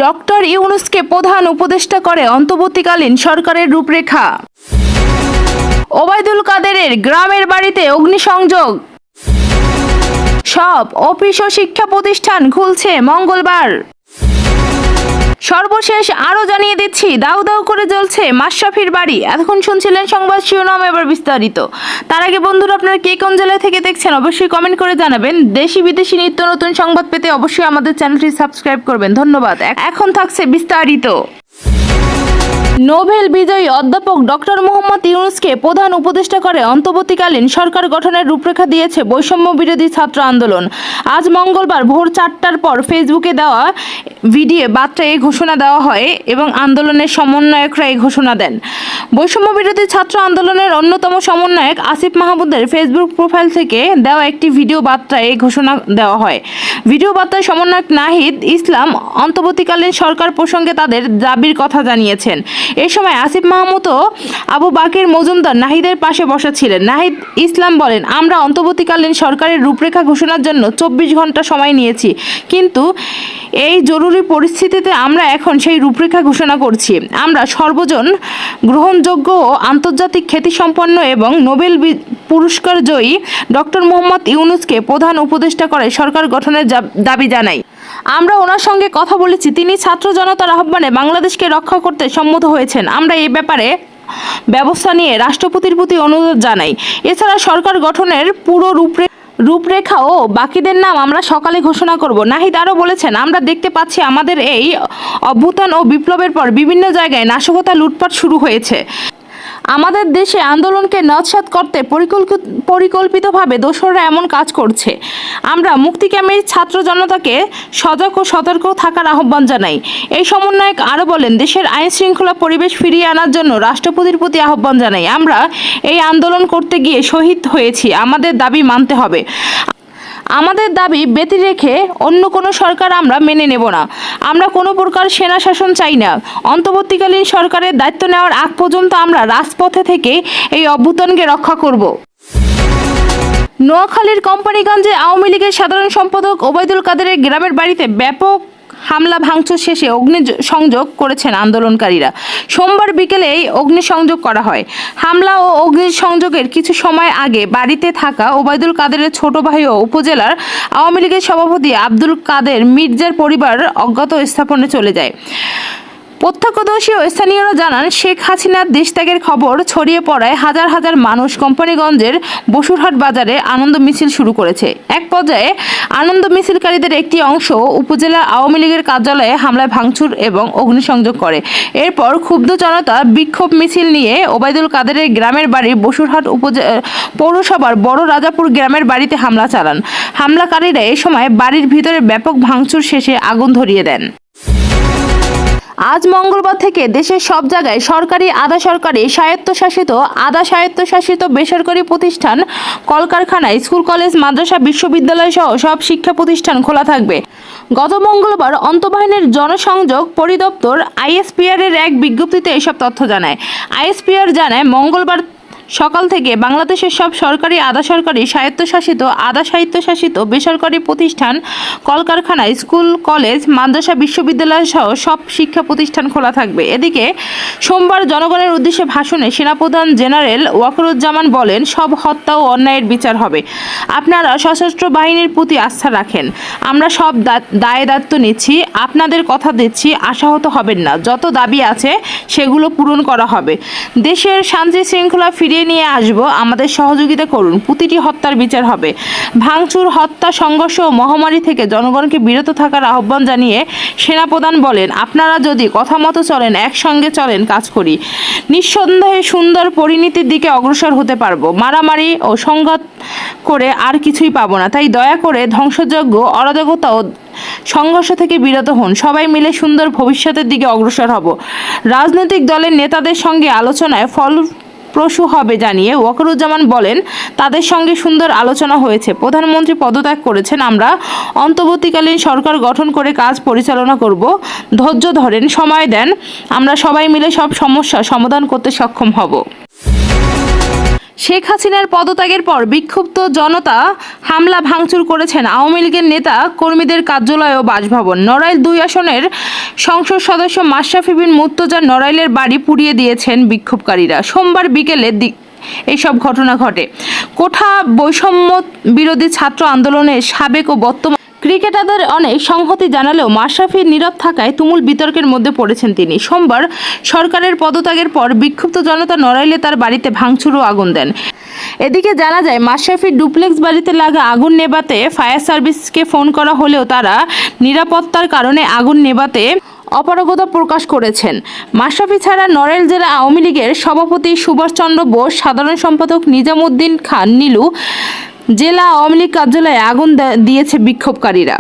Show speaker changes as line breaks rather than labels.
Doctor ইউনূসকে প্রধান উপদেষ্টা করে অন্তর্বর্তীকালীন সরকারের রূপরেখা। ওবায়দুল কাদেরের গ্রামের বাড়িতে অগ্নিসংযোগ। সব অফিস ও শিক্ষা প্রতিষ্ঠান খুলছে মঙ্গলবার। সর্বশেষ আরো জানিয়ে দিচ্ছি, দাউ দাউ করে জ্বলছে মাশরাফির বাড়ি। এতক্ষণ শুনছিলেন সংবাদ শিরোনাম, এবার বিস্তারিত। তার আগে বন্ধুরা, আপনারা কে কোন জেলা থেকে দেখছেন অবশ্যই কমেন্ট করে জানাবেন। দেশি বিদেশি নিত্য নতুন সংবাদ পেতে অবশ্যই আমাদের চ্যানেলটি সাবস্ক্রাইব করবেন। ধন্যবাদ। এখন থাকছে বিস্তারিত। নোবেল বিজয়ী অধ্যাপক ডক্টর মোহাম্মদ ইউনূসকে প্রধান উপদেষ্টা করে অন্তর্বর্তীকালীন সরকার গঠনের রূপরেখা দিয়েছে বৈষম্য বিরোধী ছাত্র আন্দোলন। আজ মঙ্গলবার ভোর 4টার পর ফেসবুকে দেওয়া ভিডিও বার্তায় এই ঘোষণা দেওয়া হয় এবং আন্দোলনের সমন্বয়করা এই ঘোষণা দেন। বৈষম্য বিরোধী ছাত্র আন্দোলনের অন্যতম সমন্বয়ক আসিফ মাহমুদের ফেসবুক প্রোফাইল থেকে দেওয়া একটি ভিডিও বার্তায় এই ঘোষণা দেওয়া হয়। ভিডিও বার্তায় সমন্বয়ক নাহিদ ইসলাম অন্তর্বর্তীকালীন সরকার প্রসঙ্গে তাদের দাবির কথা জানিয়েছেন। এই সময় আসিফ মাহমুদ ও আবু বাকির মজুমদার নাহিদের পাশে বসা ছিলেন। নাহিদ ইসলাম বলেন, আমরা অন্তর্বর্তীকালীন সরকারের রূপরেখা ঘোষণার জন্য 24 ঘন্টা সময় নিয়েছি, কিন্তু এই জরুরি পরিস্থিতিতে আমরা এখন সেই রূপরেখা ঘোষণা করছি। আমরা সর্বজন গ্রহণযোগ্য ও আন্তর্জাতিক খ্যাতিসম্পন্ন এবং নোবেল পুরস্কার জয়ী ডক্টর মোহাম্মদ ইউনূসকে প্রধান উপদেষ্টা করে সরকার গঠনের দাবি জানাই। আমরা ওনার সঙ্গে কথা বলেছি, তিনি ছাত্র জনতার আহ্বানে বাংলাদেশকে রক্ষা করতে সম্মত হয়েছেন। আমরা এই ব্যাপারে ব্যবস্থা নিয়ে রাষ্ট্রপতির প্রতি অনুরোধ জানাই। এছাড়া সরকার গঠনের পুরো রূপরেখা ও বাকিদের নাম আমরা সকালে ঘোষণা করব। নাহিদ আরও বলেছেন, আমরা দেখতে পাচ্ছি আমাদের এই অভ্যুত্থান ও বিপ্লবের পর বিভিন্ন জায়গায় নাশকতা, লুটপাট শুরু হয়েছে। আমাদের দেশে আন্দোলনকে নস্যাৎ করতে পরিকল্পিতভাবে দোসররা এমন কাজ করছে। আমরা মুক্তিকামী ছাত্র জনতাকে সজাগ ও সতর্ক থাকার আহ্বান জানাই। এই সমন্বয়ক আরও বলেন, দেশের আইন শৃঙ্খলা পরিবেশ ফিরিয়ে আনার জন্য রাষ্ট্রপতির প্রতি আহ্বান জানাই। আমরা এই আন্দোলন করতে গিয়ে শহীদ হয়েছি, আমাদের দাবি মানতে হবে। আমাদের দাবি ব্যতি রেখে অন্য কোনো সরকার আমরা মেনে নেব না। আমরা কোনো প্রকার সেনা শাসন চাই না। অন্তর্বর্তীকালীন সরকারের দায়িত্ব নেওয়ার আগ পর্যন্ত আমরা রাজপথে থেকে এই অভ্যুত্থানকে রক্ষা করব। নোয়াখালীর কোম্পানিগঞ্জে আওয়ামী লীগের সাধারণ সম্পাদক ওবায়দুল কাদেরের গ্রামের বাড়িতে ব্যাপক হামলা ভাঙচুর শেষে অগ্নিসংযোগ করেছেন আন্দোলনকারীরা। সোমবার বিকেলে এই অগ্নিসংযোগ করা হয়। হামলা ও অগ্নিসংযোগের কিছু সময় আগে বাড়িতে থাকা ওবায়দুল কাদেরের ছোট ভাই ও উপজেলার আওয়ামী লীগের সভাপতি আব্দুল কাদের মির্জার পরিবার অজ্ঞাত স্থাপনে চলে যায়। প্রত্যক্ষদর্শী ও স্থানীয়রা জানান, শেখ হাসিনার দেশত্যাগের খবর ছড়িয়ে পড়ায় হাজার হাজার মানুষ কোম্পানিগঞ্জের বসুরহাট বাজারে আনন্দ মিছিল শুরু করেছে। এক পর্যায়ে আনন্দ মিছিলকারীদের একটি অংশ উপজেলা আওয়ামী লীগের কার্যালয়ে হামলায় ভাঙচুর এবং অগ্নিসংযোগ করে। এরপর ক্ষুব্ধ জনতা বিক্ষোভ মিছিল নিয়ে ওবায়দুল কাদেরের গ্রামের বাড়ি বসুরহাট পৌরসভার বড় রাজাপুর গ্রামের বাড়িতে হামলা চালান। হামলাকারীরা এ সময় বাড়ির ভিতরে ব্যাপক ভাঙচুর শেষে আগুন ধরিয়ে দেন। আজ মঙ্গলবার থেকে দেশের সব জায়গায় সরকারি, আধা সরকারি, স্বায়ত্তশাসিত, আধা স্বায়ত্তশাসিত বেসরকারি প্রতিষ্ঠান, কলকারখানা, স্কুল, কলেজ, মাদ্রাসা, বিশ্ববিদ্যালয় সহ সব শিক্ষা প্রতিষ্ঠান খোলা থাকবে। গত মঙ্গলবার আন্তঃবাহিনীর জনসংযোগ পরিদপ্তর আইএসপিআর এর এক বিজ্ঞপ্তিতে এসব তথ্য জানায়। আইএসপিআর জানায়, মঙ্গলবার সকাল থেকে বাংলাদেশের সব সরকারি, আধা সরকারি, স্বায়ত্তশাসিত, আধা স্বায়ত্তশাসিত বেসরকারি প্রতিষ্ঠান, কলকারখানা, স্কুল, কলেজ, মাদ্রাসা, বিশ্ববিদ্যালয় সহ সব শিক্ষা প্রতিষ্ঠান খোলা থাকবে। এদিকে সোমবার জনগণের উদ্দেশ্যে ভাষণে সেনাপ্রধান জেনারেল ওয়াকারুজ্জামান বলেন, সব হত্যা ও অন্যায়ের বিচার হবে। আপনারা সশস্ত্র বাহিনীর প্রতি আস্থা রাখেন। আমরা সব দায় দায়িত্ব নিচ্ছি, আপনাদের কথা দিচ্ছি, আশাহত হবেন না। যত দাবি আছে সেগুলো পূরণ করা হবে। দেশের শান্তি শৃঙ্খলা ফিরিয়ে নিয়ে আসব, আমাদের সহযোগিতা করুন। প্রতিটি হত্যার বিচার হবে। ভাঙচুর, হত্যা, সংঘর্ষ ও মহামারী থেকে জনগণকে বিরত থাকার আহ্বান জানিয়ে সেনাপ্রধান বলেন, আপনারা যদি কথা মতো চলেন, একসঙ্গে চলেন, কাজ করি, নিঃসন্দেহে সুন্দর পরিণতির দিকে অগ্রসর হতে পারবো। মারামারি ও সংঘাত করে আর কিছুই পাবো না। তাই দয়া করে ধ্বংসযজ্ঞ, অরাজকতা ও সংঘর্ষ থেকে বিরত হন। সবাই মিলে সুন্দর ভবিষ্যতের দিকে অগ্রসর হব। রাজনৈতিক দলের নেতাদের সঙ্গে আলোচনায় ফলপ্রসূ হবে জানিয়ে ওয়াকারুজ্জামান বলেন, তাদের সঙ্গে সুন্দর আলোচনা হয়েছে। প্রধানমন্ত্রী পদত্যাগ করেছেন। আমরা অন্তর্বর্তীকালীন সরকার গঠন করে কাজ পরিচালনা করব। ধৈর্য ধরেন, সময় দেন, আমরা সবাই মিলে সব সমস্যা সমাধান করতে সক্ষম হব। শেখ হাসিনার পদত্যাগের পর বিক্ষুব্ধ জনতা হামলা ভাঙচুর করেছেন আওয়ামী লীগের নেতা কর্মীদের কার্যালয় ও বাসভবন। নড়াইল 2 আসনের সংসদ সদস্য মাশরাফি বিন মুর্তজার নড়াইলের বাড়ি পুড়িয়ে দিয়েছেন বিক্ষোভকারীরা। সোমবার বিকেলে এইসব ঘটনা ঘটে। কোঠা বৈষম্য বিরোধী ছাত্র আন্দোলনের সাবেক ও বর্তমান ক্রিকেটারদের অনেক সংহতি জানালেও মাশরাফির নীরব থাকায় তুমুল বিতর্কের মধ্যে পড়েছেন তিনি। সোমবার সরকারের পদত্যাগের পর বিক্ষুব্ধ জনতা নড়াইলে তার বাড়িতে ভাঙচুর ও আগুন দেন। এদিকে জানা যায় মাশরাফির ডুপ্লেক্স বাড়িতে লাগা আগুন নেভাতে ফায়ার সার্ভিসকে ফোন করা হলেও তারা নিরাপত্তার কারণে আগুন নেভাতে অপারগতা প্রকাশ করেছেন। মাশরাফি ছাড়া নড়াইল জেলা আওয়ামী লীগের সভাপতি সুভাষচন্দ্র বোস, সাধারণ সম্পাদক নিজামুদ্দিন খান নীলু, জেলা আওয়ামী লীগ কার্যালয়ে আগুন দিয়েছে বিক্ষোভকারীরা।